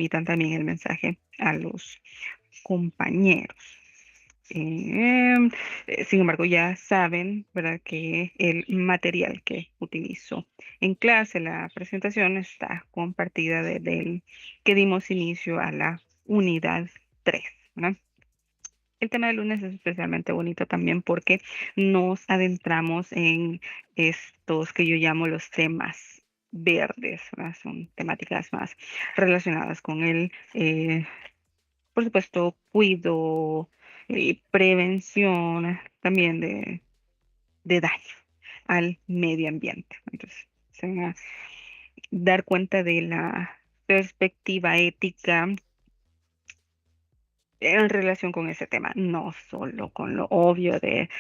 transmitan también el mensaje a los compañeros. Em, Sin embargo, ya saben, ¿verdad?, que el material que utilizo en clase, la presentación, está compartida desde el que dimos inicio a la unidad 3, ¿verdad? El tema del lunes es especialmente bonito también porque nos adentramos en estos que yo llamo los temas verdes, ¿verdad? Son temáticas más relacionadas con el, por supuesto, cuidado y prevención también de daño al medio ambiente. Entonces, se van a dar cuenta de la perspectiva ética en relación con ese tema, no solo con lo obvio de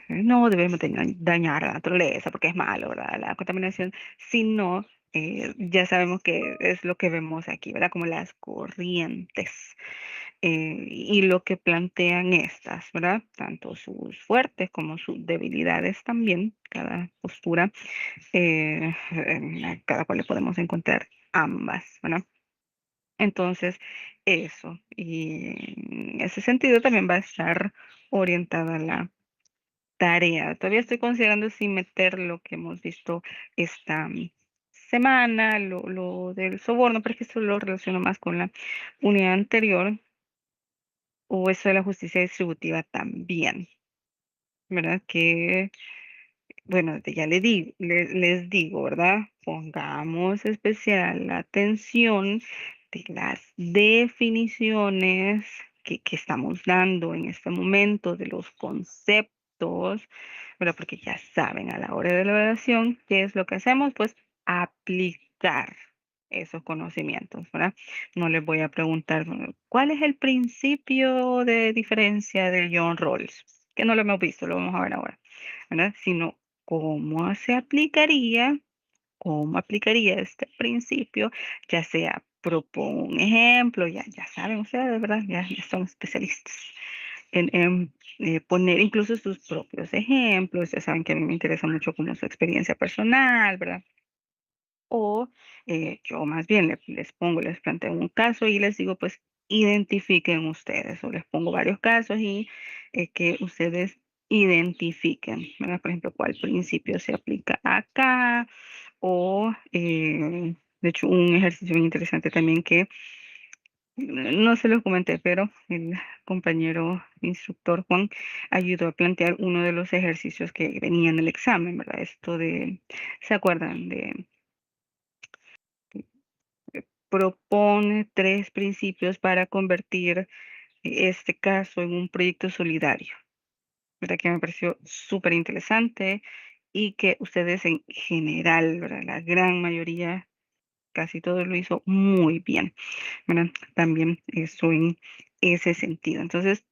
no debemos dañar a la naturaleza porque es malo, ¿verdad? La contaminación, sino ya sabemos que es lo que vemos aquí, ¿verdad? Como las corrientes y lo que plantean estas, ¿verdad? Tanto sus fuertes como sus debilidades también, cada postura, a cada cual le podemos encontrar ambas, ¿verdad? Entonces, eso, y en ese sentido también va a estar orientada la tarea. Todavía estoy considerando si meter lo que hemos visto esta semana, lo del soborno, pero es que esto lo relaciono más con la unidad anterior, o eso de la justicia distributiva también, ¿verdad? Que, bueno, ya les digo, ¿verdad? Pongamos especial atención de las definiciones que estamos dando en este momento, de los conceptos, ¿verdad? Porque ya saben, a la hora de la evaluación, ¿qué es lo que hacemos? Pues aplicar esos conocimientos, ¿verdad? No les voy a preguntar, bueno, ¿cuál es el principio de diferencia de John Rawls? Que no lo hemos visto, lo vamos a ver ahora, ¿verdad? Sino cómo se aplicaría, cómo aplicaría este principio, ya sea propongo un ejemplo, ya saben ustedes, ¿verdad? Ya son especialistas en poner incluso sus propios ejemplos, ya saben que a mí me interesa mucho como su experiencia personal, ¿verdad? O yo más bien les planteo un caso y les digo, pues identifiquen ustedes, o les pongo varios casos y que ustedes identifiquen, ¿verdad? Por ejemplo, cuál principio se aplica acá, o de hecho un ejercicio bien interesante también que no se los comenté, pero el compañero instructor Juan ayudó a plantear uno de los ejercicios que venía en el examen, ¿verdad? Esto de, ¿se acuerdan? De propone 3 principios para convertir este caso en un proyecto solidario, ¿verdad? Que me pareció súper interesante y que ustedes en general, ¿verdad? La gran mayoría, casi todo lo hizo muy bien, ¿verdad? También eso en ese sentido. Entonces,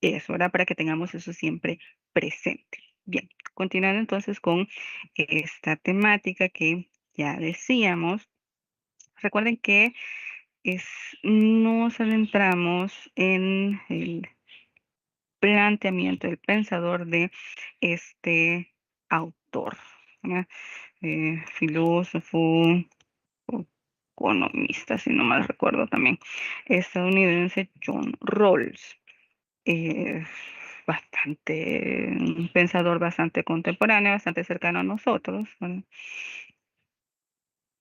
eso, ¿verdad? Para que tengamos eso siempre presente. Bien, continuando entonces con esta temática que ya decíamos, recuerden que es, nos adentramos en el planteamiento del pensador de este autor, ¿verdad? Filósofo, economista, si no mal recuerdo también, estadounidense John Rawls. eh, un pensador bastante contemporáneo, bastante cercano a nosotros, ¿verdad?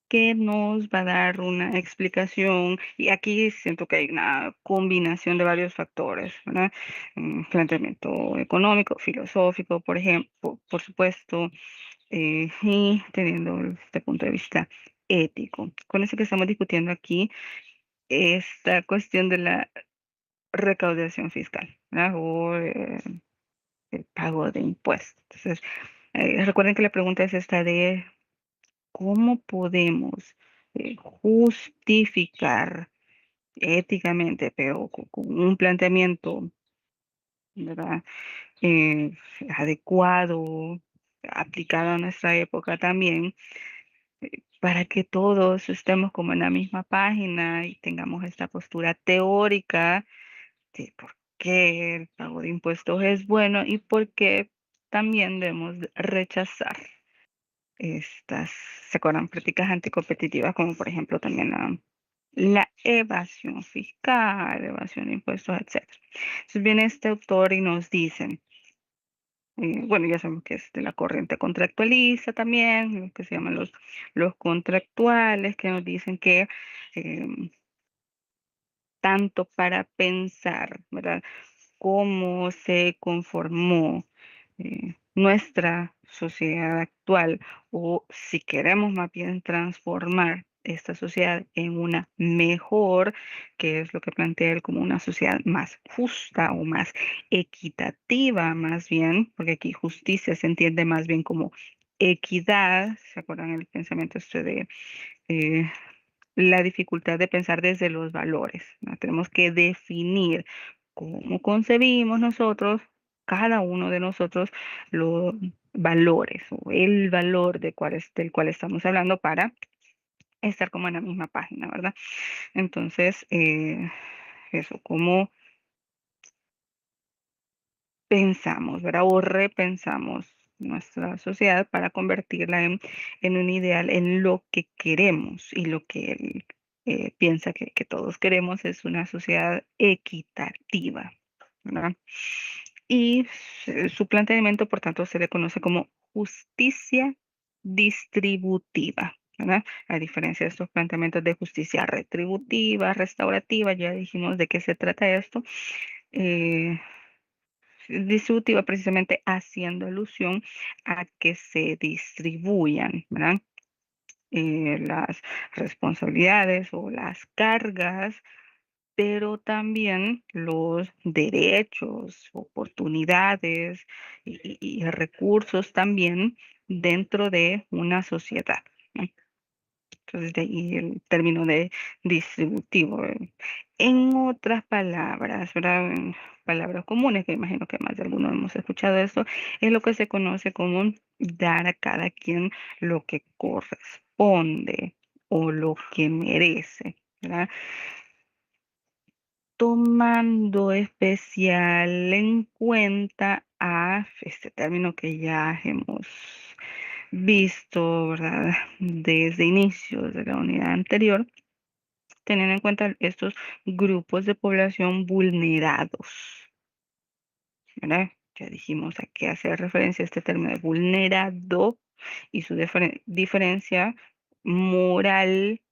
Que nos va a dar una explicación, y aquí siento que hay una combinación de varios factores, ¿verdad? Planteamiento económico, filosófico, por ejemplo, por supuesto, y teniendo este punto de vista ético. Con eso que estamos discutiendo aquí, esta cuestión de la recaudación fiscal, ¿verdad? O el pago de impuestos. Entonces, recuerden que la pregunta es esta de cómo podemos justificar éticamente, pero con un planteamiento, ¿verdad? eh, adecuado, aplicado a nuestra época también, para que todos estemos como en la misma página y tengamos esta postura teórica de por qué el pago de impuestos es bueno y por qué también debemos rechazar estas, ¿se acuerdan? Prácticas anticompetitivas, como por ejemplo también la la evasión fiscal, evasión de impuestos, etcétera. Entonces viene este autor y nos dice, bueno, ya sabemos que es de la corriente contractualista también, lo que se llaman los contractuales, que nos dicen que tanto para pensar, ¿verdad? Cómo se conformó nuestra sociedad actual, o si queremos más bien transformar esta sociedad en una mejor, que es lo que plantea él, como una sociedad más justa o más equitativa, más bien, porque aquí justicia se entiende más bien como equidad. ¿Se acuerdan el pensamiento este de la dificultad de pensar desde los valores, ¿no? Tenemos que definir cómo concebimos nosotros, cada uno de nosotros, los valores o el valor del cual estamos hablando para estar como en la misma página, ¿verdad? Entonces, eso, cómo pensamos, ¿verdad? O repensamos nuestra sociedad para convertirla en un ideal, en lo que queremos, y lo que él piensa que todos queremos es una sociedad equitativa, ¿verdad? Y su planteamiento, por tanto, se le conoce como justicia distributiva, ¿verdad? A diferencia de estos planteamientos de justicia retributiva, restaurativa, ya dijimos de qué se trata esto. eh, Distributiva precisamente haciendo alusión a que se distribuyan, ¿verdad? Las responsabilidades o las cargas, pero también los derechos, oportunidades y recursos también dentro de una sociedad, ¿no? Entonces, de ahí el término de distributivo. En otras palabras, ¿verdad? En palabras comunes, que imagino que más de algunos hemos escuchado esto, es lo que se conoce como dar a cada quien lo que corresponde o lo que merece, ¿verdad? Tomando especial en cuenta a este término que ya hemos visto, ¿verdad? Desde inicios de la unidad anterior, teniendo en cuenta estos grupos de población vulnerados, ¿verdad? Ya dijimos a qué hace referencia este término de vulnerado y su diferencia moral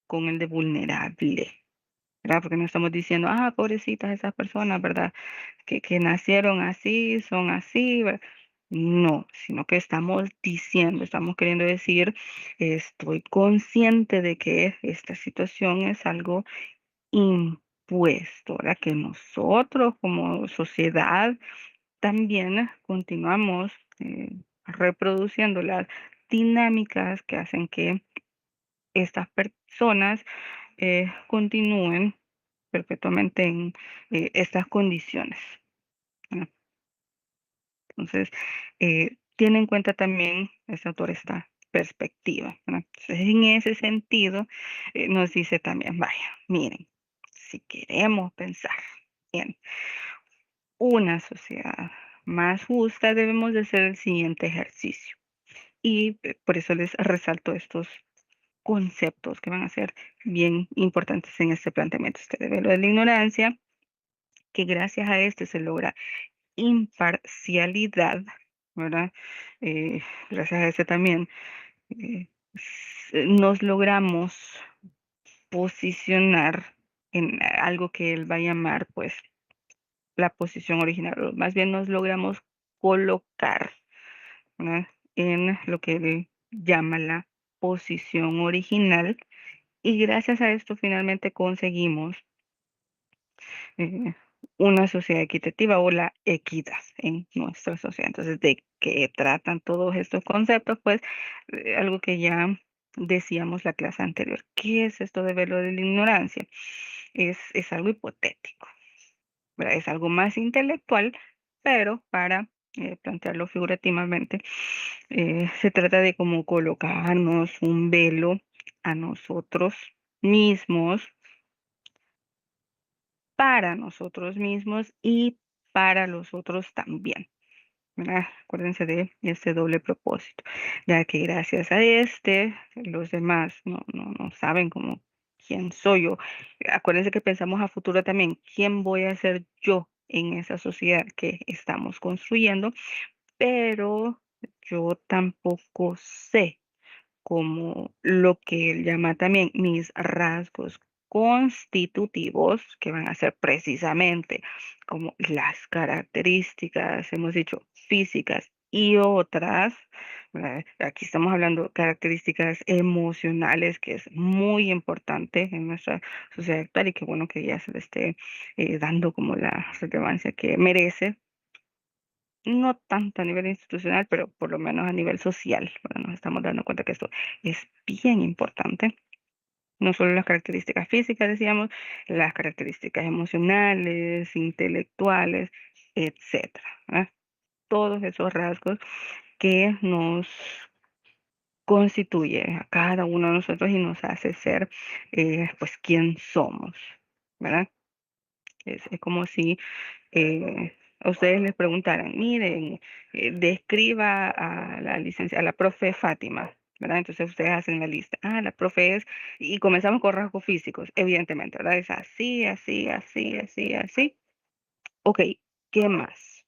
con el de vulnerable, ¿verdad? Porque no estamos diciendo, pobrecitas esas personas, ¿verdad? Que nacieron así, son así, ¿verdad? No, sino que estamos diciendo, estamos queriendo decir, estoy consciente de que esta situación es algo impuesto, ¿verdad? Que nosotros como sociedad también continuamos reproduciendo las dinámicas que hacen que estas personas continúen perpetuamente en estas condiciones, ¿no? Entonces, tiene en cuenta también este autor esta perspectiva, ¿no? Entonces, en ese sentido, nos dice también, vaya, miren, si queremos pensar en una sociedad más justa, debemos de hacer el siguiente ejercicio. Y por eso les resalto estos conceptos que van a ser bien importantes en este planteamiento. Este velo de la ignorancia, que gracias a este se logra imparcialidad, ¿verdad? Gracias a este también nos logramos posicionar en algo que él va a llamar, pues, la posición original, o más bien nos logramos colocar, ¿verdad? En lo que él llama la posición original, y gracias a esto finalmente conseguimos eh, una sociedad equitativa o la equidad en nuestra sociedad. Entonces, ¿de qué tratan todos estos conceptos? Pues algo que ya decíamos la clase anterior. ¿Qué es esto de verlo de la ignorancia? Es algo hipotético, ¿verdad? Es algo más intelectual, pero para plantearlo figurativamente, se trata de cómo colocarnos un velo a nosotros mismos, para nosotros mismos y para los otros también, ¿verdad? Acuérdense de este doble propósito, ya que gracias a este, los demás no saben cómo quién soy yo. Acuérdense que pensamos a futuro también, quién voy a ser yo en esa sociedad que estamos construyendo, pero yo tampoco sé como lo que él llama también mis rasgos constitutivos, que van a ser precisamente como las características, hemos dicho, físicas y otras. ¿Verdad? Aquí estamos hablando de características emocionales, que es muy importante en nuestra sociedad actual y qué bueno que ya se le esté dando como la relevancia que merece, no tanto a nivel institucional, pero por lo menos a nivel social. Bueno, nos estamos dando cuenta que esto es bien importante. No solo las características físicas, decíamos, las características emocionales, intelectuales, etcétera, ¿verdad? Todos esos rasgos que nos constituye a cada uno de nosotros y nos hace ser, pues, quien somos, ¿verdad? Es como si a ustedes les preguntaran, miren, describa a la licencia, a la profe Fátima, ¿verdad? Entonces ustedes hacen la lista. Ah, la profe es, y comenzamos con rasgos físicos, evidentemente, ¿verdad? Es así, así, así, así, así. Ok, ¿qué más?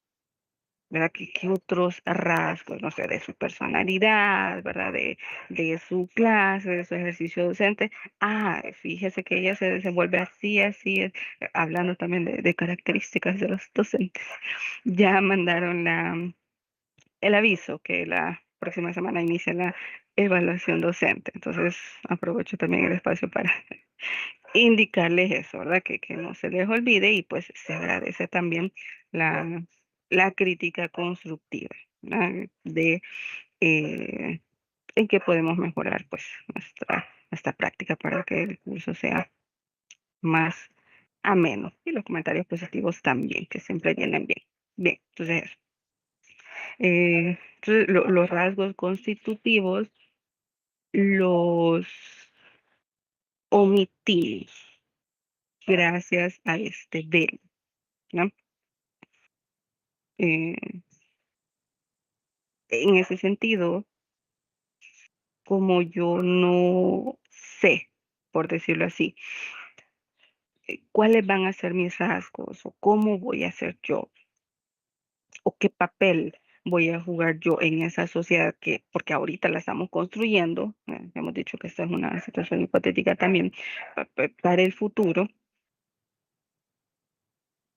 ¿Verdad? ¿Qué otros rasgos, no sé, de su personalidad, ¿verdad? De su clase, de su ejercicio docente? Ah, fíjese que ella se desenvuelve así, así, hablando también de características de los docentes. Ya mandaron el aviso que la próxima semana inicia la evaluación docente. Entonces, aprovecho también el espacio para indicarles eso, ¿verdad? Que no se les olvide y pues se agradece también la, la crítica constructiva, ¿verdad? De en qué podemos mejorar pues nuestra práctica para que el curso sea más ameno. Y los comentarios positivos también, que siempre vienen bien. Bien, entonces los rasgos constitutivos los omitimos gracias a este velo, ¿no? Eh, en ese sentido, como yo no sé, por decirlo así, cuáles van a ser mis rasgos o cómo voy a ser yo o qué papel voy a jugar yo en esa sociedad que, porque ahorita la estamos construyendo, hemos dicho que esta es una situación hipotética también para el futuro,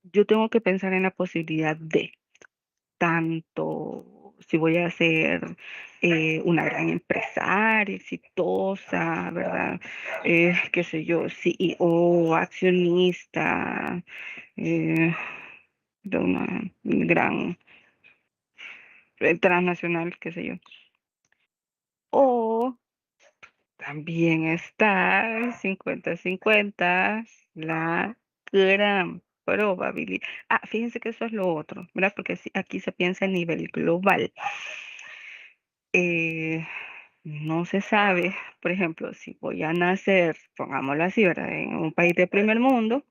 yo tengo que pensar en la posibilidad de tanto si voy a ser una gran empresaria exitosa, ¿verdad? Qué sé yo, CEO, accionista de una gran transnacional, qué sé yo. O también está 50-50 la gran probabilidad. Ah, fíjense que eso es lo otro, ¿verdad? Porque aquí se piensa a nivel global. Eh, no se sabe, por ejemplo, si voy a nacer, pongámoslo así, ¿verdad? En un país de primer mundo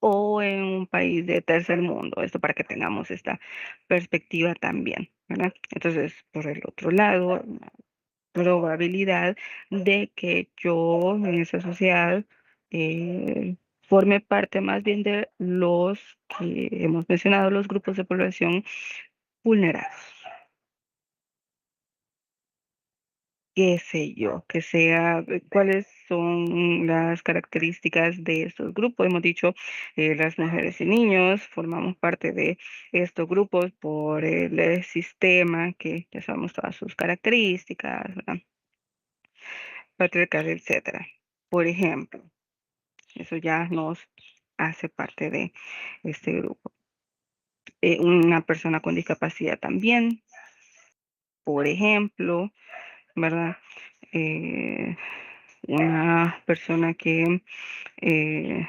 o en un país de tercer mundo. Esto para que tengamos esta perspectiva también, ¿verdad? Entonces, por el otro lado, probabilidad de que yo en esa sociedad forme parte más bien de los que hemos mencionado, los grupos de población vulnerados. Qué sé yo, que sea, cuáles son las características de estos grupos. Hemos dicho, las mujeres y niños formamos parte de estos grupos por el sistema que ya sabemos todas sus características, ¿verdad? Patriarcal, etcétera. Por ejemplo, eso ya nos hace parte de este grupo. Una persona con discapacidad también, por ejemplo, ¿verdad? Eh, una persona que eh,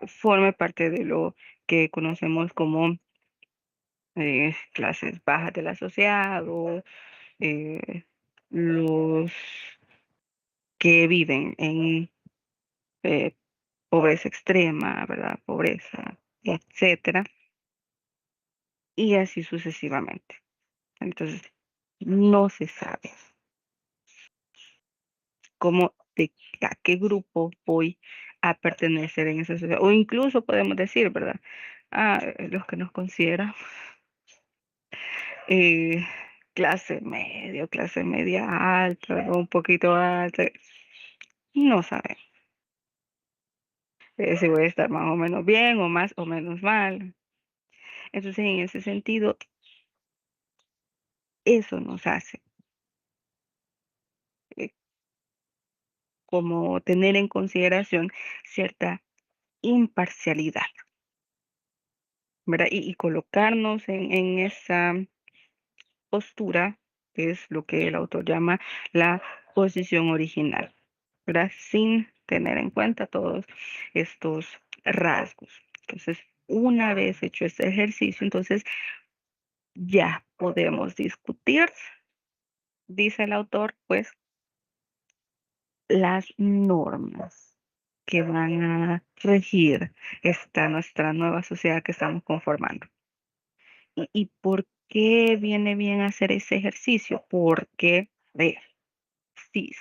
forme parte de lo que conocemos como clases bajas de la sociedad o eh, los que viven en eh, pobreza extrema, ¿verdad? Pobreza, etcétera, y así sucesivamente. Entonces, no se sabe cómo de a qué grupo voy a pertenecer en esa sociedad. O incluso podemos decir, ¿verdad? Los que nos consideran eh, clase media alta, o un poquito alta, no saben si voy a estar más o menos bien o más o menos mal. Entonces, en ese sentido, eso nos hace eh, como tener en consideración cierta imparcialidad, ¿verdad? Y colocarnos en esa postura, que es lo que el autor llama la posición original, ¿verdad? Sin tener en cuenta todos estos rasgos. Entonces, una vez hecho este ejercicio, entonces ya podemos discutir, dice el autor, pues las normas que van a regir esta nuestra nueva sociedad que estamos conformando. ¿Y por qué viene bien hacer ese ejercicio? Porque, ve,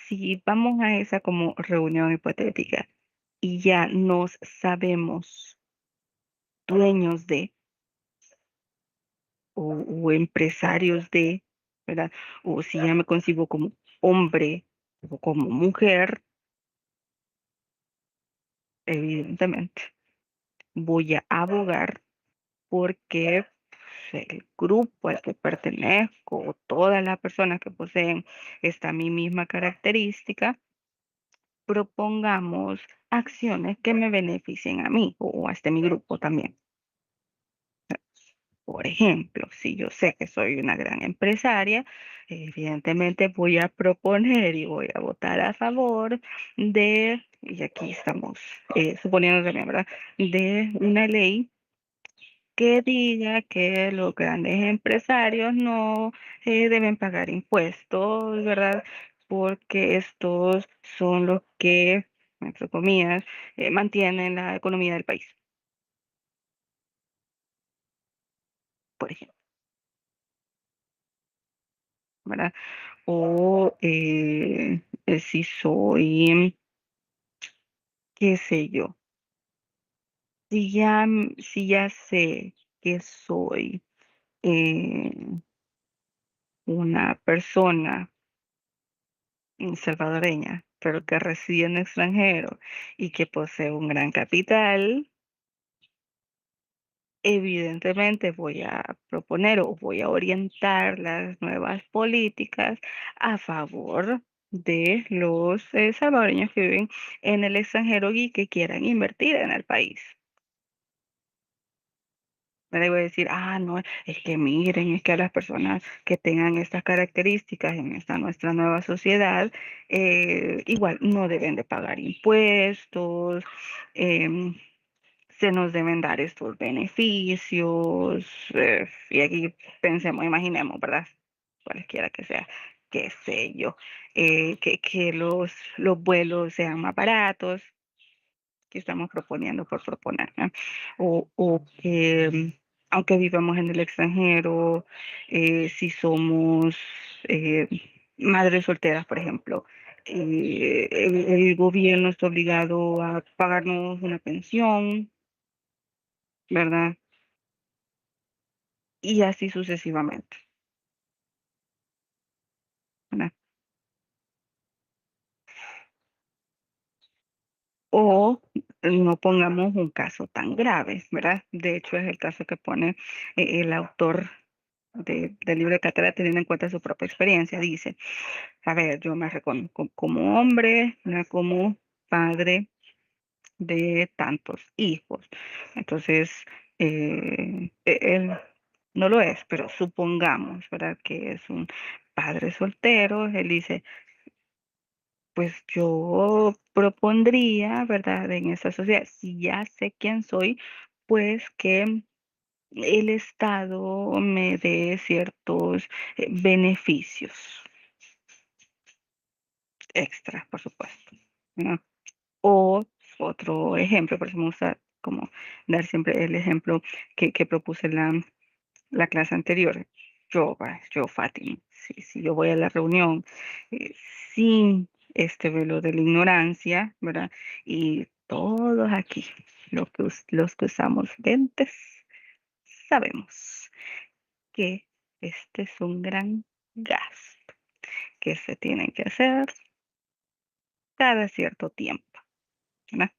si vamos a esa como reunión hipotética y ya nos sabemos dueños de o empresarios de, ¿verdad? O si ya me concibo como hombre o como mujer, evidentemente voy a abogar porque el grupo al que pertenezco o todas las personas que poseen esta mi misma característica, propongamos acciones que me beneficien a mí o a este mi grupo también. Por ejemplo, si yo sé que soy una gran empresaria, evidentemente voy a proponer y voy a votar a favor de, y aquí estamos suponiendo también, ¿verdad? De una ley que diga que los grandes empresarios no deben pagar impuestos, ¿verdad? Porque estos son los que, entre comillas, mantienen la economía del país, por ejemplo, ¿verdad? O si soy, qué sé yo, si ya sé que soy eh, una persona salvadoreña, pero que reside en el extranjero y que posee un gran capital, evidentemente voy a proponer o voy a orientar las nuevas políticas a favor de los salvadoreños que viven en el extranjero y que quieran invertir en el país. No le voy a decir, no, es que miren, es que a las personas que tengan estas características en esta nuestra nueva sociedad, igual no deben de pagar impuestos, em, se nos deben dar estos beneficios, y aquí pensemos, imaginemos, ¿verdad? Cualquiera que sea, qué sé yo, que los vuelos sean más baratos, que estamos proponiendo por proponer, ¿no? O que aunque vivamos en el extranjero, si somos eh, madres solteras, por ejemplo, el gobierno está obligado a pagarnos una pensión, ¿verdad? Y así sucesivamente, ¿verdad? O no pongamos un caso tan grave, ¿verdad? De hecho, es el caso que pone el autor del libro de Cátedra teniendo en cuenta su propia experiencia. Dice, a ver, yo me reconozco como hombre, ¿verdad? Como padre de tantos hijos. Entonces, él no lo es, pero supongamos, ¿verdad? Que es un padre soltero. Él dice, pues yo propondría, ¿verdad? En esa sociedad, si ya sé quién soy, pues que el Estado me dé ciertos beneficios extras, por supuesto, ¿no? O otro ejemplo, por eso me gusta como dar siempre el ejemplo que propuse en la clase anterior. Yo, Fátima, si yo voy a la reunión eh, sin este velo de la ignorancia, ¿verdad? Y todos aquí, los que usamos lentes, sabemos que este es un gran gasto que se tiene que hacer cada cierto tiempo, ¿verdad?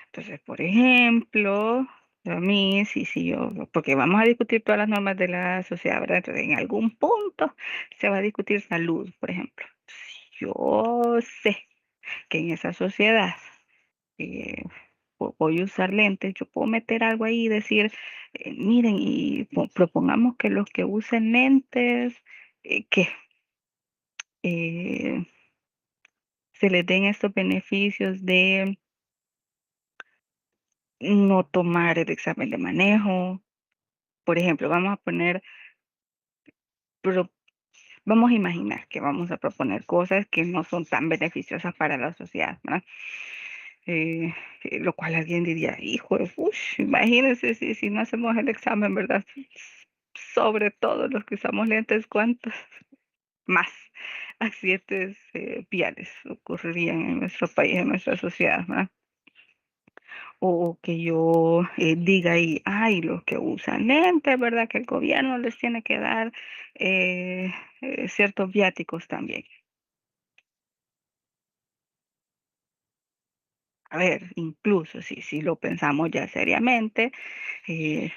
Entonces, por ejemplo, a mí, sí, yo, porque vamos a discutir todas las normas de la sociedad, ¿verdad? Entonces, en algún punto se va a discutir salud, por ejemplo. Yo sé que en esa sociedad eh, voy a usar lentes, yo puedo meter algo ahí y decir, miren, y propongamos que los que usen lentes, que eh, se les den estos beneficios de no tomar el examen de manejo. Por ejemplo, pro- vamos a imaginar que vamos a proponer cosas que no son tan beneficiosas para la sociedad, ¿verdad? Eh, lo cual alguien diría, hijo de push, imagínense si no hacemos el examen, ¿verdad? Sobre todo los que usamos lentes, ¿cuántos más accidentes viales ocurrirían en nuestro país, en nuestra sociedad, ¿verdad? O que yo diga ahí, ay, los que usan lentes, ¿verdad? Que el gobierno les tiene que dar eh, ciertos viáticos también. A ver, incluso si lo pensamos ya seriamente, eh,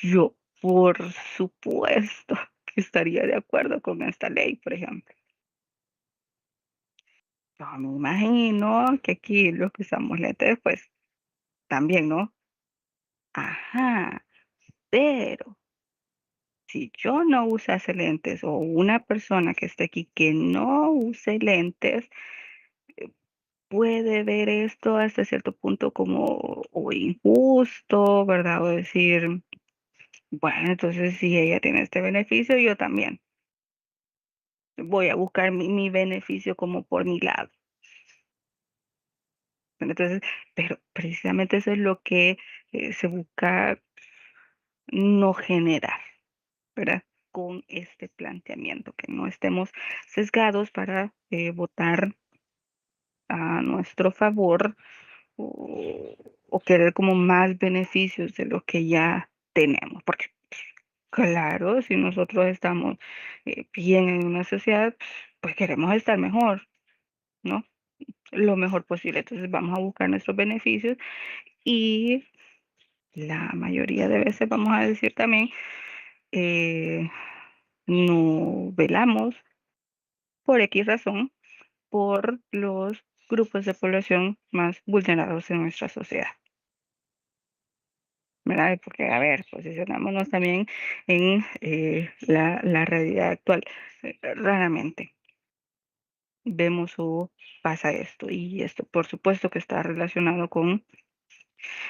yo por supuesto que estaría de acuerdo con esta ley, por ejemplo. Yo me imagino que aquí los que usamos lentes, pues también, ¿no? Ajá, pero si yo no usase lentes o una persona que esté aquí que no use lentes, puede ver esto hasta cierto punto como o injusto, ¿verdad? O decir, bueno, entonces si ella tiene este beneficio, yo también voy a buscar mi beneficio como por mi lado. Entonces, pero precisamente eso es lo que se busca no generar, ¿verdad? Con este planteamiento, que no estemos sesgados para votar a nuestro favor o, o querer como más beneficios de lo que ya tenemos. Porque, claro, si nosotros estamos bien en una sociedad, pues queremos estar mejor, ¿no? Lo mejor posible. Entonces vamos a buscar nuestros beneficios y la mayoría de veces vamos a decir también, eh, no velamos por X razón por los grupos de población más vulnerados en nuestra sociedad, ¿verdad? Porque, a ver, posicionémonos también en la realidad actual. Raramente vemos o pasa esto y esto por supuesto que está relacionado con,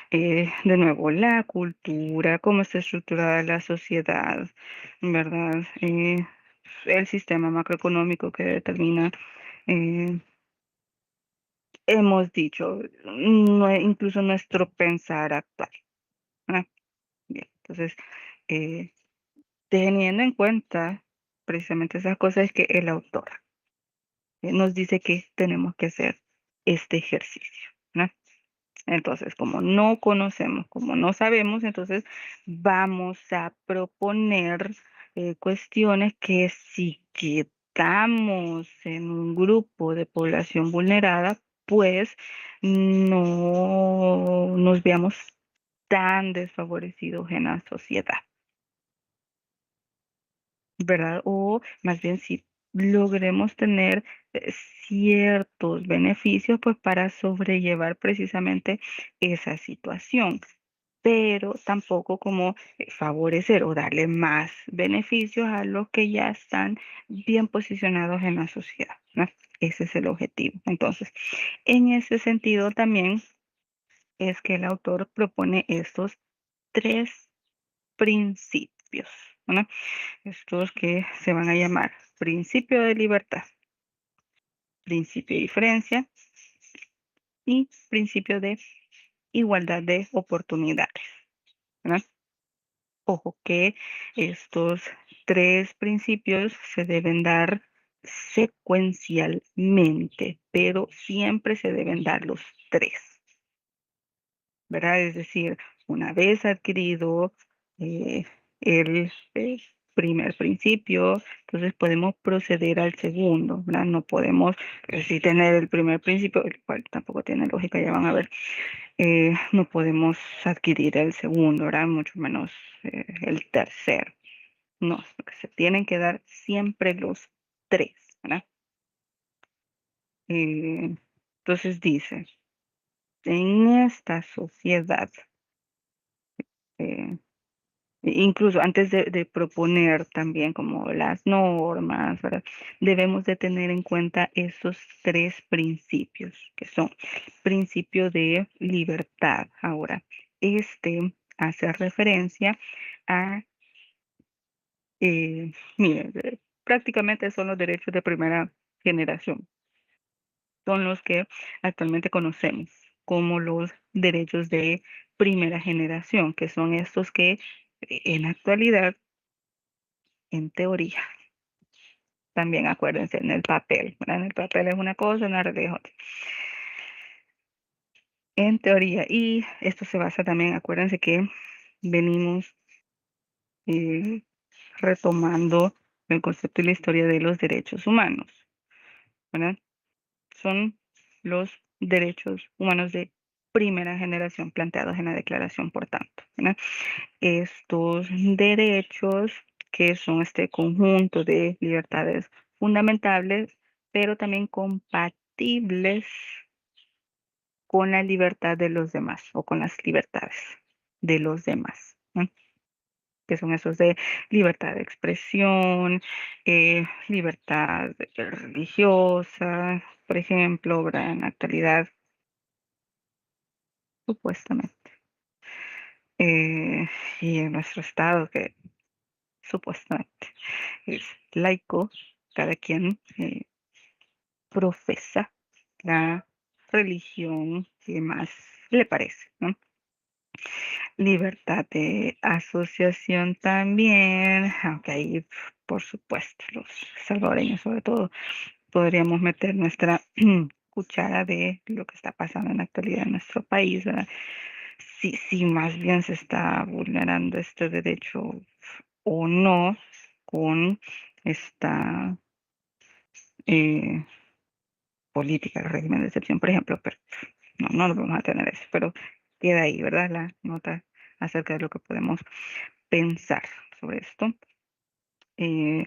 de nuevo, la cultura, cómo está estructurada la sociedad, ¿verdad? El sistema macroeconómico que determina eh, hemos dicho, incluso nuestro pensar actual. ¿Verdad? Bien, entonces, eh, teniendo en cuenta precisamente esas cosas, es que el autor nos dice que tenemos que hacer este ejercicio, ¿no? Entonces, como no conocemos, como no sabemos, entonces vamos a proponer cuestiones que si quedamos en un grupo de población vulnerada, pues no nos veamos tan desfavorecidos en la sociedad, ¿verdad? O más bien si logremos tener eh, ciertos beneficios, pues para sobrellevar precisamente esa situación, pero tampoco como favorecer o darle más beneficios a los que ya están bien posicionados en la sociedad, ¿no? Ese es el objetivo. Entonces, en ese sentido también es que el autor propone estos tres principios, ¿no? Estos que se van a llamar principio de libertad, principio de diferencia y principio de igualdad de oportunidades, ¿verdad? Ojo que estos tres principios se deben dar secuencialmente, pero siempre se deben dar los tres, ¿verdad? Es decir, una vez adquirido eh, el primer principio, entonces podemos proceder al segundo, ¿verdad? No podemos, si tener el primer principio, el cual tampoco tiene lógica, ya van a ver, no podemos adquirir el segundo, ¿verdad? Mucho menos el tercero. No, se tienen que dar siempre los tres, ¿verdad? Entonces dice, en esta sociedad, eh, incluso antes de proponer también como las normas, ¿verdad? Debemos de tener en cuenta esos tres principios, que son principio de libertad. Ahora, este hace referencia a, mire, prácticamente son los derechos de primera generación, son los que actualmente conocemos como los derechos de primera generación, que son estos que en la actualidad, en teoría, también acuérdense en el papel, ¿verdad? En el papel es una cosa, en la realidad es otra. En teoría, y esto se basa también, acuérdense que venimos eh, retomando el concepto y la historia de los derechos humanos, ¿verdad? Son los derechos humanos de primera generación planteados en la declaración, por tanto, ¿verdad? Estos derechos que son este conjunto de libertades fundamentales, pero también compatibles con la libertad de los demás o con las libertades de los demás, ¿no? Que son esos de libertad de expresión, libertad religiosa, por ejemplo, ¿verdad? En la actualidad, supuestamente, eh, y en nuestro estado, que supuestamente es laico, cada quien profesa la religión que más le parece, ¿no? Libertad de asociación también, aunque ahí, por supuesto, los salvadoreños sobre todo, podríamos meter nuestra cuchara de lo que está pasando en la actualidad en nuestro país, ¿verdad? Si más bien se está vulnerando este derecho o no con esta eh, política de régimen de excepción, por ejemplo, pero no lo vamos a tener eso, pero queda ahí, ¿verdad? La nota acerca de lo que podemos pensar sobre esto. Eh,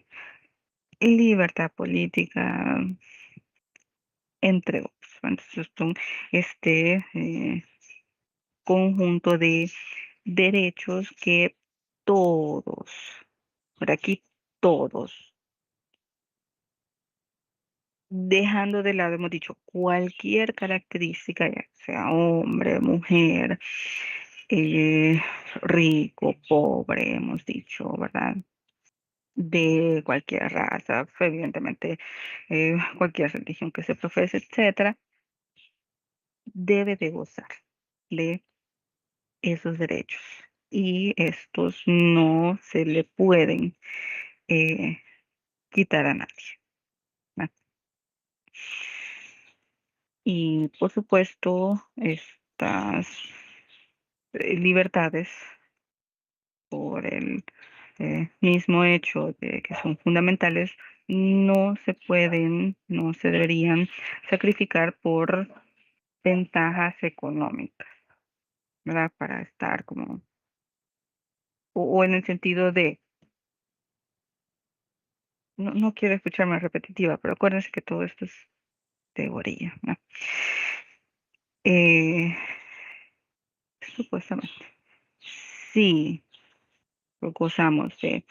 libertad política, entre otros. Entonces, son este conjunto de derechos que todos, por aquí todos, dejando de lado, hemos dicho, cualquier característica, ya sea hombre, mujer, eh, rico, pobre, hemos dicho, ¿verdad? De cualquier raza, evidentemente, cualquier religión que se profese, etcétera, debe de gozar de esos derechos. Y estos no se le pueden eh, quitar a nadie, ¿verdad? Y por supuesto, estas libertades, por el mismo hecho de que son fundamentales, no se pueden, no se deberían sacrificar por ventajas económicas, ¿verdad? Para estar como, o en el sentido de, no quiero escucharme repetitiva, pero acuérdense que todo esto es teoría, ¿no? Eh, supuestamente, sí gozamos de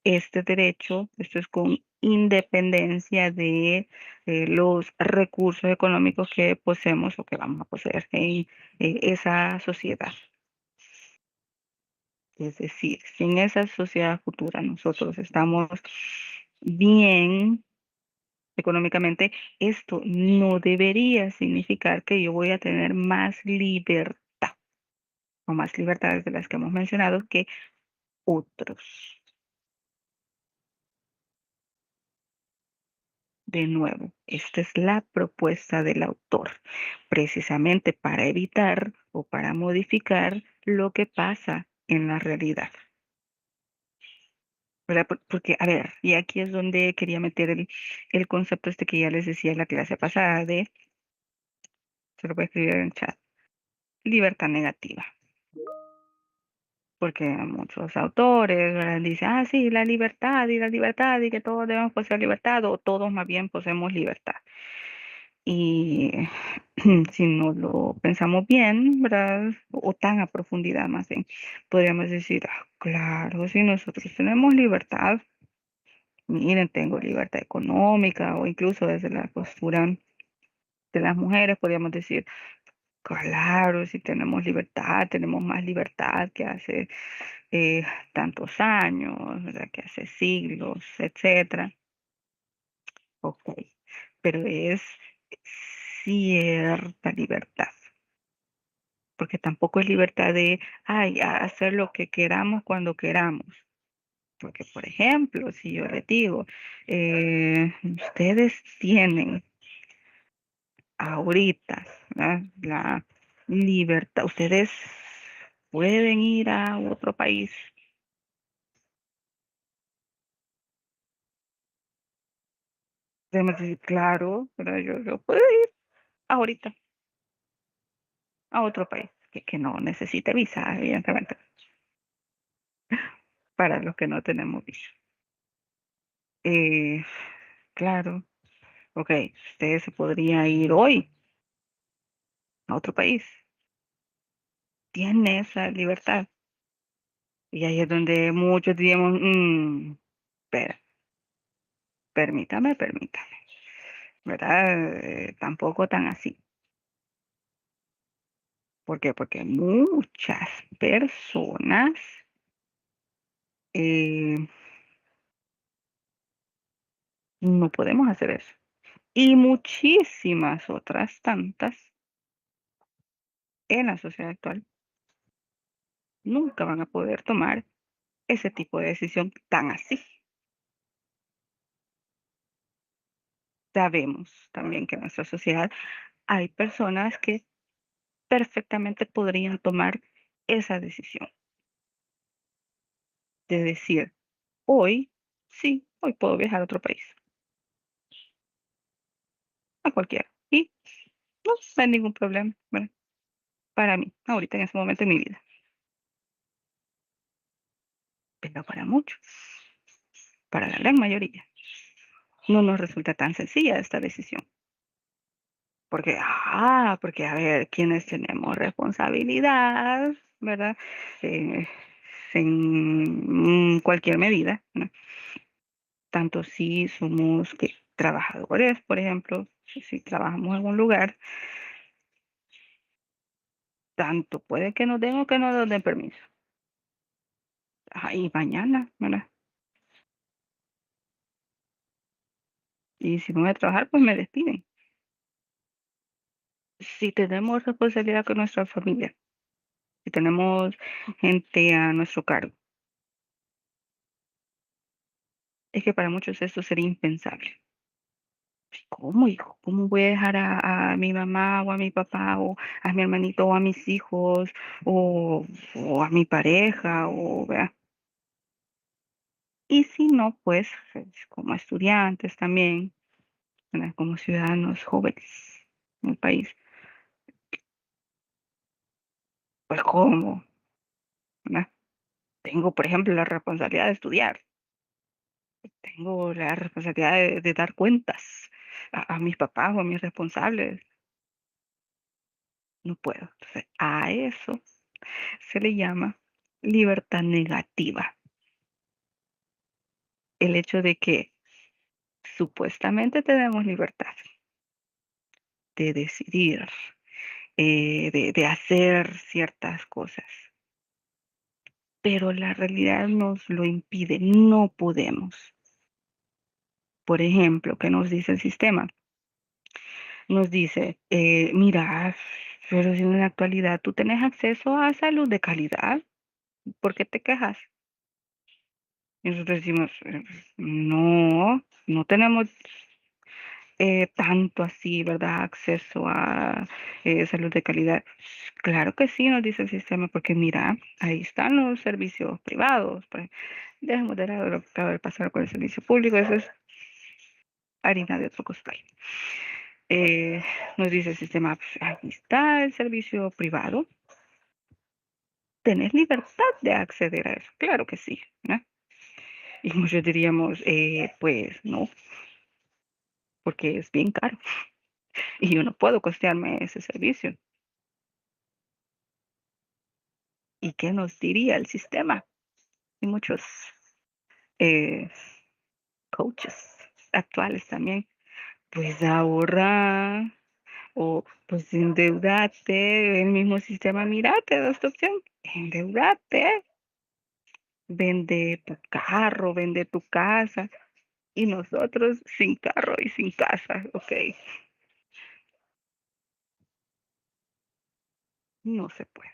este derecho, esto es con independencia de los recursos económicos que poseemos o que vamos a poseer en esa sociedad. Es decir, si en esa sociedad futura nosotros estamos bien económicamente, esto no debería significar que yo voy a tener más libertad o más libertades de las que hemos mencionado que otros. De nuevo, esta es la propuesta del autor, precisamente para evitar o para modificar lo que pasa en la realidad. ¿Verdad? Porque, a ver, y aquí es donde quería meter el concepto este que ya les decía en la clase pasada de, se lo voy a escribir en el chat, libertad negativa. Porque muchos autores, ¿verdad? Dicen, ah, sí, la libertad y que todos debemos poseer libertad o todos más bien poseemos libertad. Y si no lo pensamos bien, ¿verdad? O tan a profundidad más bien, podríamos decir, ah, claro, si nosotros tenemos libertad, miren, tengo libertad económica o incluso desde la postura de las mujeres, podríamos decir, claro, si tenemos libertad, tenemos más libertad que hace eh, tantos años, ¿verdad? Que hace siglos, etcétera. Ok, pero es cierta libertad, porque tampoco es libertad de, ay, hacer lo que queramos cuando queramos. Porque, por ejemplo, si yo les digo, ustedes tienen ahorita, ¿verdad? La libertad, ustedes pueden ir a otro país. Debemos decir, claro, ¿verdad? Yo puedo ir ahorita a otro país que no necesite visa, evidentemente, para los que no tenemos visa. Eh, claro, ok, usted se podría ir hoy a otro país, tiene esa libertad. Y ahí es donde muchos diríamos, espera, permítame, ¿verdad? Tampoco tan así. ¿Por qué? Porque muchas personas eh, no podemos hacer eso. Y muchísimas otras tantas en la sociedad actual nunca van a poder tomar ese tipo de decisión tan así. Sabemos también que en nuestra sociedad hay personas que perfectamente podrían tomar esa decisión de decir, hoy, sí, hoy puedo viajar a otro país, a cualquiera. Y no hay ningún problema, ¿verdad? Para mí, ahorita en ese momento de mi vida. Pero para muchos, para la gran mayoría, no nos resulta tan sencilla esta decisión. Porque, a ver, quienes tenemos responsabilidad, ¿verdad? Eh, en cualquier medida, ¿no? Tanto si somos trabajadores, por ejemplo, si trabajamos en algún lugar, tanto puede que nos den o que no nos den permiso. Y mañana, ¿verdad? Y si no voy a trabajar, pues me despiden. Si tenemos responsabilidad con nuestra familia, si tenemos gente a nuestro cargo, es que para muchos esto sería impensable. ¿Cómo, hijo? ¿Cómo voy a dejar a mi mamá o a mi papá o a mi hermanito o a mis hijos o a mi pareja o vea? Y si no, pues como estudiantes también, ¿verdad? Como ciudadanos jóvenes en el país, pues ¿cómo? ¿Verdad? Tengo, por ejemplo, la responsabilidad de estudiar, tengo la responsabilidad de dar cuentas a mis papás o a mis responsables. No puedo. Entonces, a eso se le llama libertad negativa. El hecho de que supuestamente tenemos libertad de decidir, de hacer ciertas cosas, pero la realidad nos lo impide, no podemos. Por ejemplo, ¿qué nos dice el sistema? Nos dice, mira, pero si en la actualidad tú tienes acceso a salud de calidad, ¿por qué te quejas? Y nosotros decimos, no, no tenemos, tanto así, ¿verdad? Acceso a salud de calidad. Claro que sí, nos dice el sistema, porque mira, ahí están los servicios privados. Pues, dejemos de lado lo que acaba de pasar con el servicio público, eso es harina de otro costal. Eh, nos dice el sistema, pues, ahí está el servicio privado, tenés libertad de acceder a eso. Claro que sí, ¿no? Y muchos diríamos, pues no, porque es bien caro y yo no puedo costearme ese servicio. ¿Y qué nos diría el sistema? Y muchos eh, coaches actuales también, pues ahorra o pues endeudate, el mismo sistema, mira, te da esta opción, endeudate, vende tu carro, vende tu casa, y nosotros sin carro y sin casa, ok, no se puede.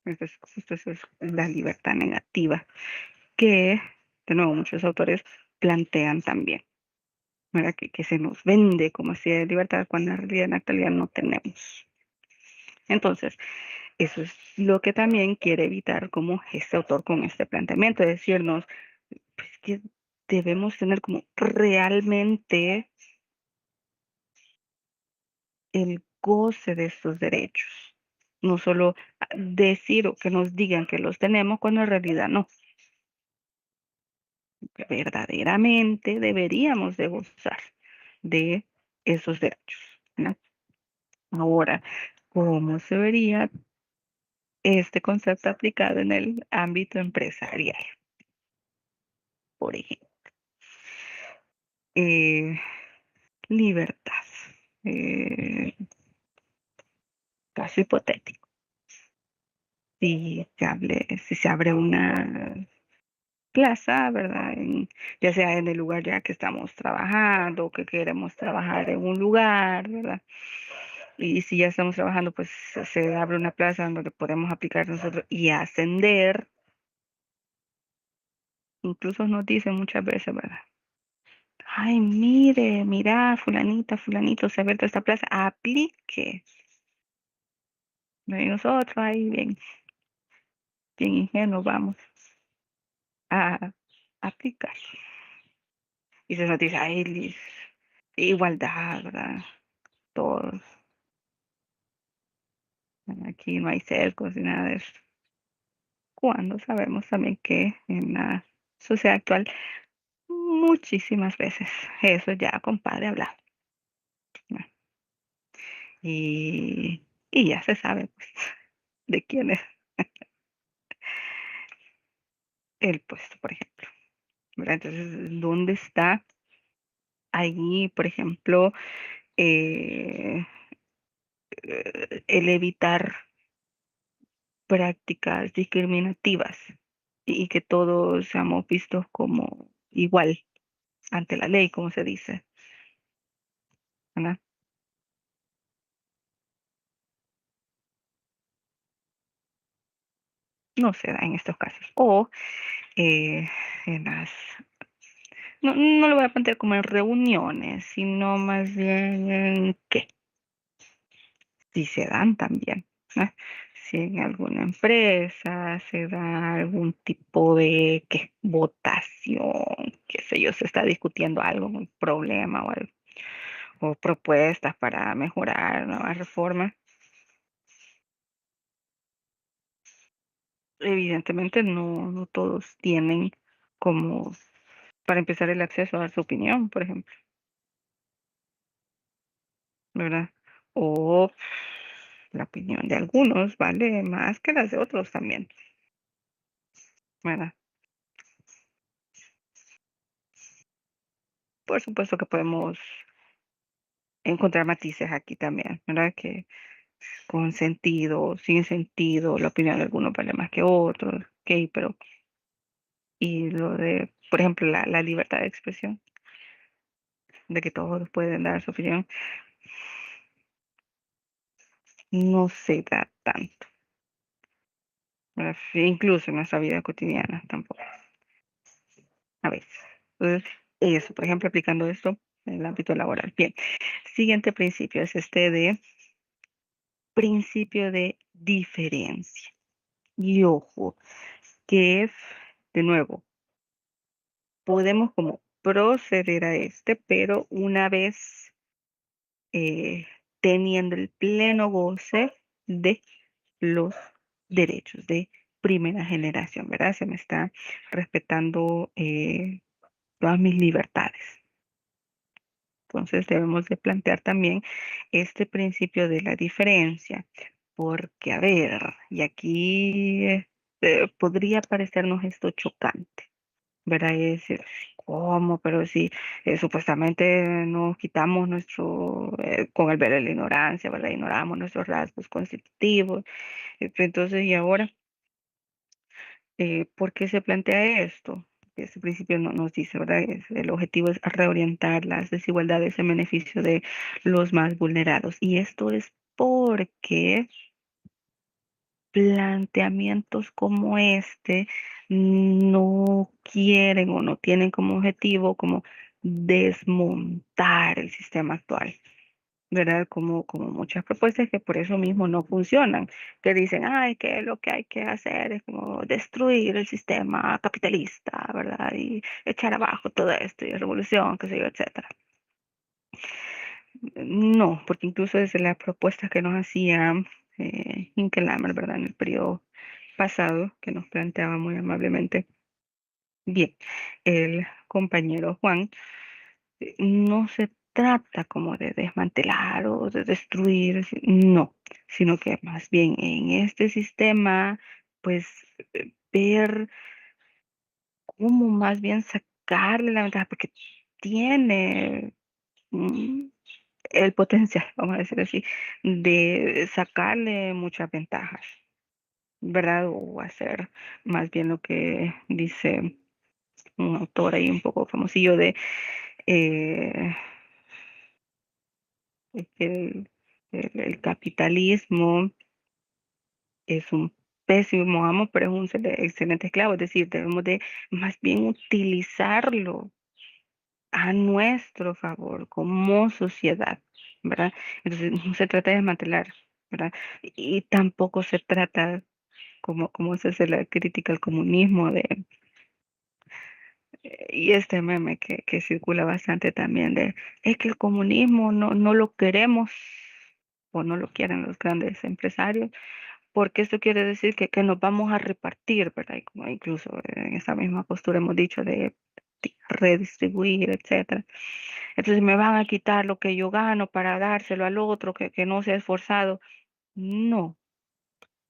Entonces, justo eso es la libertad negativa que, de nuevo, muchos autores plantean también, ¿verdad? Que se nos vende como si de libertad cuando en realidad en la actualidad no tenemos. Entonces, eso es lo que también quiere evitar como este autor con este planteamiento, de decirnos pues, que debemos tener como realmente el goce de estos derechos, no solo decir o que nos digan que los tenemos cuando en realidad no. Verdaderamente deberíamos de gozar de esos derechos, ¿no? Ahora, ¿cómo se vería este concepto aplicado en el ámbito empresarial? Por ejemplo, eh, libertad. Eh, caso hipotético. Si se abre una plaza, ¿verdad? Ya sea en el lugar ya que estamos trabajando, que queremos trabajar en un lugar, ¿verdad? Y si ya estamos trabajando, pues se abre una plaza donde podemos aplicar nosotros y ascender. Incluso nos dicen muchas veces, ¿verdad? Ay, mire, mira, fulanita, fulanito, se ha abierto esta plaza, aplique. ¿No? Y nosotros ahí bien, bien ingenuos vamos a aplicar. Y se nos dice, ay, igualdad, ¿verdad? Todos, aquí no hay sesgos ni nada de eso. Cuando sabemos también que en la sociedad actual muchísimas veces eso ya, compadre, habla. ¿No? Y ya se sabe pues, de quién es el puesto, por ejemplo. ¿Verdad? Entonces, ¿dónde está ahí, por ejemplo, eh, el evitar prácticas discriminativas y que todos seamos vistos como igual ante la ley, como se dice, ¿verdad? No se da en estos casos. O eh, en las, no lo voy a plantear como en reuniones, sino más bien en qué, si se dan también, ¿no? Si en alguna empresa se da algún tipo de ¿qué? Votación, qué sé yo, se está discutiendo algo, un problema o algo, o propuestas para mejorar nuevas reformas. Evidentemente no todos tienen como, para empezar, el acceso a dar su opinión, por ejemplo, ¿verdad? O la opinión de algunos vale más que las de otros también, ¿verdad? Por supuesto que podemos encontrar matices aquí también, ¿verdad? Que con sentido, sin sentido, la opinión de algunos vale más que otros, ok, pero y lo de, por ejemplo, la libertad de expresión, de que todos pueden dar su opinión, no se da tanto, ¿verdad? Incluso en nuestra vida cotidiana tampoco, a veces. Entonces, eso, por ejemplo, aplicando esto. en el ámbito laboral. Bien, siguiente principio es este de principio de diferencia. Y ojo, que de nuevo, podemos como proceder a este, pero una vez eh, teniendo el pleno goce de los derechos de primera generación, ¿verdad? Se me está respetando todas mis libertades. Entonces debemos de plantear también este principio de la diferencia, porque, a ver, y aquí podría parecernos esto chocante, ¿verdad? Y decir, ¿cómo? Pero si supuestamente nos quitamos con el ver de la ignorancia, ¿verdad? Ignoramos nuestros rasgos constitutivos. Entonces, ¿y ahora por qué se plantea esto? Ese principio nos dice, ¿verdad? El objetivo es reorientar las desigualdades en beneficio de los más vulnerados. Y esto es porque planteamientos como este no quieren o no tienen como objetivo como desmontar el sistema actual, ¿verdad? Como muchas propuestas que por eso mismo no funcionan, que dicen, ay, que lo que hay que hacer es como destruir el sistema capitalista, ¿verdad? Y echar abajo todo esto y revolución, qué sé yo, etcétera. No, porque incluso desde las propuestas que nos hacía Inke Lamer, ¿verdad? En el periodo pasado, que nos planteaba muy amablemente, bien, el compañero Juan, no se trata como de desmantelar o de destruir, no, sino que más bien en este sistema, pues ver cómo más bien sacarle la ventaja, porque tiene mm, el potencial, vamos a decir así, de sacarle muchas ventajas, ¿verdad? O hacer más bien lo que dice un autor ahí un poco famosillo de eh, el capitalismo es un pésimo amo, pero es un excelente esclavo, es decir, debemos de más bien utilizarlo a nuestro favor como sociedad, ¿verdad? Entonces no se trata de desmantelar, ¿verdad? Y tampoco se trata, como se hace la crítica al comunismo, y este meme que circula bastante también, es que el comunismo no lo queremos o no lo quieren los grandes empresarios, porque esto quiere decir que nos vamos a repartir, ¿verdad? Y como incluso en esa misma postura hemos dicho de redistribuir, etcétera. Entonces me van a quitar lo que yo gano para dárselo al otro que no se ha esforzado. No,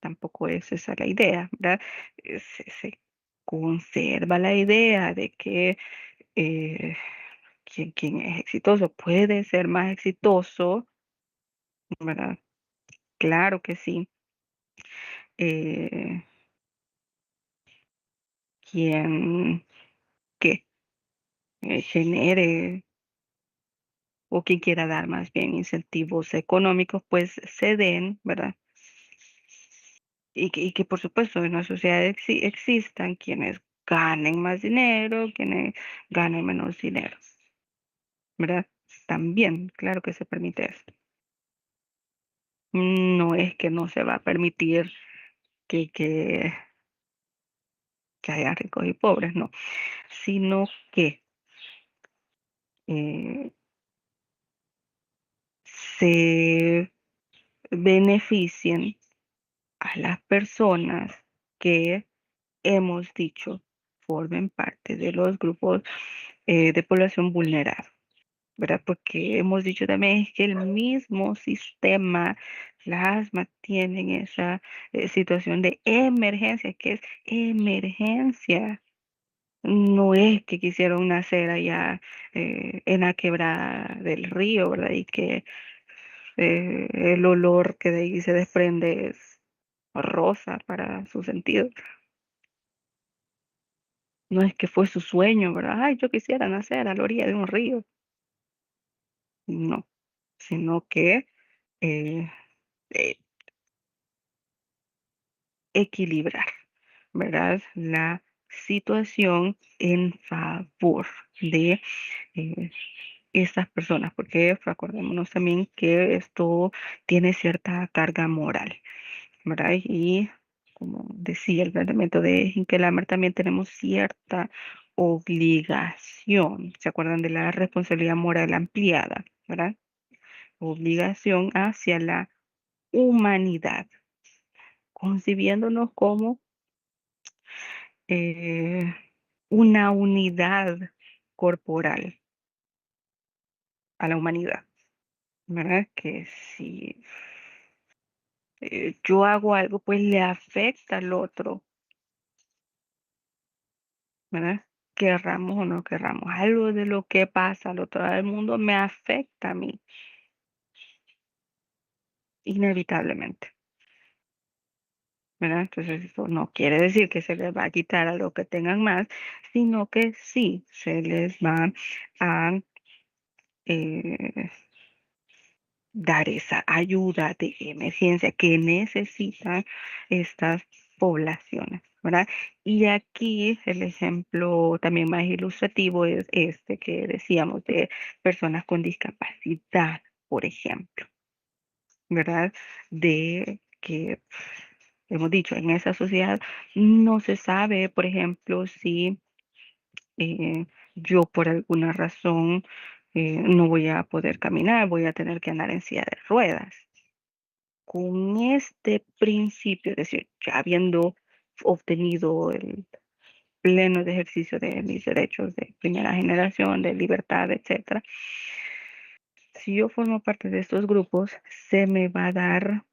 tampoco es esa la idea, ¿verdad? Se conserva la idea de que eh, quien es exitoso puede ser más exitoso, ¿verdad? Claro que sí. Eh, quien que genere o quien quiera dar más bien incentivos económicos, pues se den, ¿verdad? Y que por supuesto en la sociedad existan quienes ganen más dinero, quienes ganen menos dinero, ¿verdad? También, claro que se permite eso. No es que no se va a permitir que, que, que haya ricos y pobres, no, sino que eh, se beneficien a las personas que hemos dicho formen parte de los grupos de población vulnerable, ¿verdad? Porque hemos dicho también es que el mismo sistema las mantiene en esa situación de emergencia, que es emergencia. No es que quisieron nacer allá en la quebrada del río, ¿verdad? Y que el olor que de ahí se desprende es rosa para su sentido. No es que fue su sueño, ¿verdad? Ay, yo quisiera nacer a la orilla de un río. No, sino que eh, eh, equilibrar, ¿verdad? La situación en favor de eh, estas personas, porque acordémonos también que esto tiene cierta carga moral, ¿verdad? Y como decía el planteamiento de Hinkelhammer, también tenemos cierta obligación, ¿se acuerdan de la responsabilidad moral ampliada, ¿verdad? Obligación hacia la humanidad, concibiéndonos como eh, una unidad corporal a la humanidad, ¿verdad? Que si yo hago algo, pues le afecta al otro, ¿verdad? Querramos o no querramos, algo de lo que pasa al otro lado del mundo me afecta a mí, inevitablemente, ¿verdad? Entonces, eso no quiere decir que se les va a quitar a los que tengan más, sino que sí se les va a eh, dar esa ayuda de emergencia que necesitan estas poblaciones, ¿verdad? Y aquí el ejemplo también más ilustrativo es este que decíamos de personas con discapacidad, por ejemplo, ¿verdad? De que hemos dicho, en esa sociedad no se sabe, por ejemplo, si yo por alguna razón no voy a poder caminar, voy a tener que andar en silla de ruedas. Con este principio, es decir, ya habiendo obtenido el pleno de ejercicio de mis derechos de primera generación, de libertad, etcétera, si yo formo parte de estos grupos, se me va a dar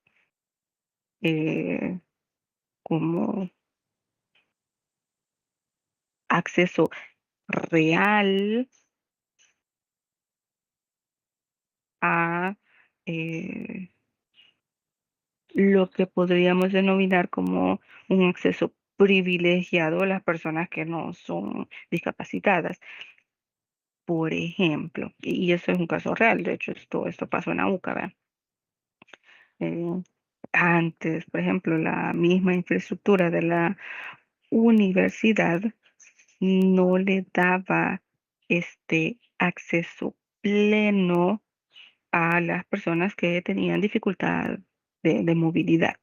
eh, como acceso real a eh, lo que podríamos denominar como un acceso privilegiado a las personas que no son discapacitadas. Por ejemplo, y eso es un caso real, de hecho esto pasó en AUCA, ¿verdad? Eh, Antes, por ejemplo, la misma infraestructura de la universidad no le daba este acceso pleno a las personas que tenían dificultad de movilidad.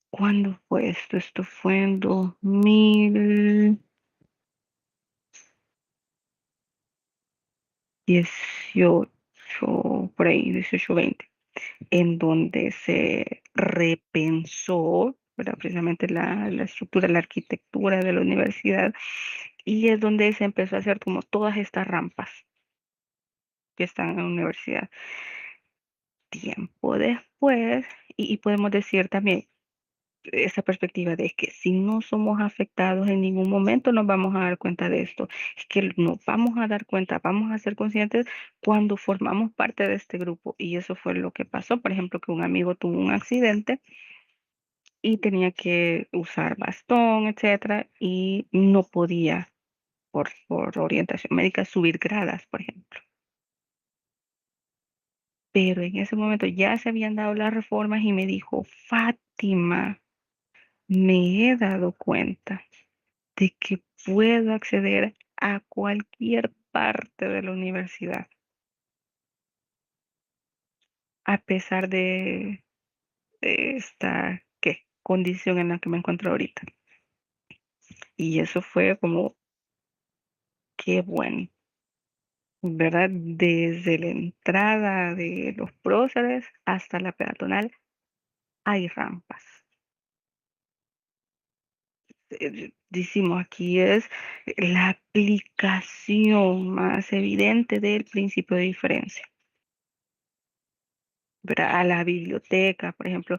¿Cuándo fue esto? Esto fue en 2018, por ahí, 18-20, en donde se repensó, ¿verdad? Precisamente la estructura, la arquitectura de la universidad, y es donde se empezó a hacer como todas estas rampas que están en la universidad. Tiempo después, y podemos decir también, esa perspectiva de que si no somos afectados en ningún momento nos vamos a dar cuenta de esto. Es que nos vamos a dar cuenta, vamos a ser conscientes cuando formamos parte de este grupo. Y eso fue lo que pasó. Por ejemplo, que un amigo tuvo un accidente y tenía que usar bastón, etcétera, y no podía, por orientación médica, subir gradas, por ejemplo. Pero en ese momento ya se habían dado las reformas y me dijo, Fátima, me he dado cuenta de que puedo acceder a cualquier parte de la universidad, a pesar de esta condición en la que me encuentro ahorita. Y eso fue como, qué bueno, ¿verdad? Desde la entrada de los próceres hasta la peatonal hay rampas. Decimos aquí es la aplicación más evidente del principio de diferencia, ¿verdad? A la biblioteca, por ejemplo,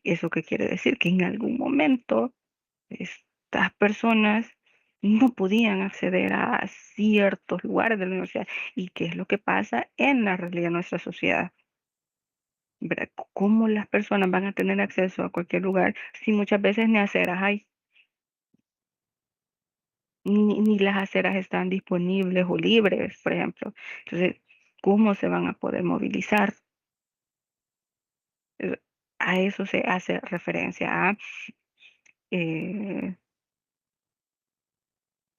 ¿eso qué quiere decir? Que en algún momento estas personas no podían acceder a ciertos lugares de la universidad. ¿Y qué es lo que pasa en la realidad de nuestra sociedad? ¿Verdad? ¿Cómo las personas van a tener acceso a cualquier lugar si muchas veces ni aceras hay, ni las aceras están disponibles o libres, por ejemplo? Entonces, ¿cómo se van a poder movilizar? Eh, A eso se hace referencia a eh,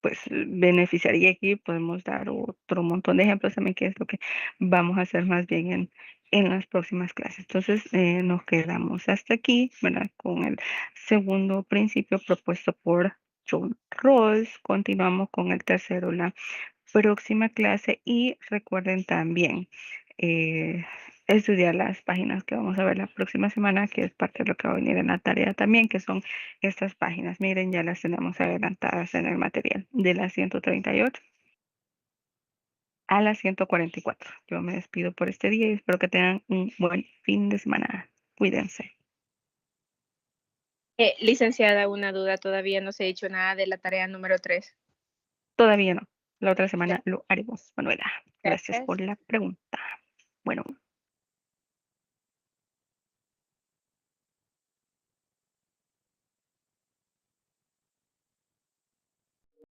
pues beneficiaría aquí. Podemos dar otro montón de ejemplos también, que es lo que vamos a hacer más bien en las próximas clases. Entonces, nos quedamos hasta aquí, ¿verdad? Con el segundo principio propuesto por John Rawls. Continuamos con el tercero la próxima clase y recuerden también eh, estudiar las páginas que vamos a ver la próxima semana, que es parte de lo que va a venir en la tarea también, que son estas páginas. Miren, ya las tenemos adelantadas en el material de la 138 a la 144. Yo me despido por este día y espero que tengan un buen fin de semana. Cuídense. Licenciada, una duda, todavía no se ha dicho nada de la tarea número 3. Todavía no. La otra semana lo haremos, Manuela. Gracias Gracias. por la pregunta. Bueno.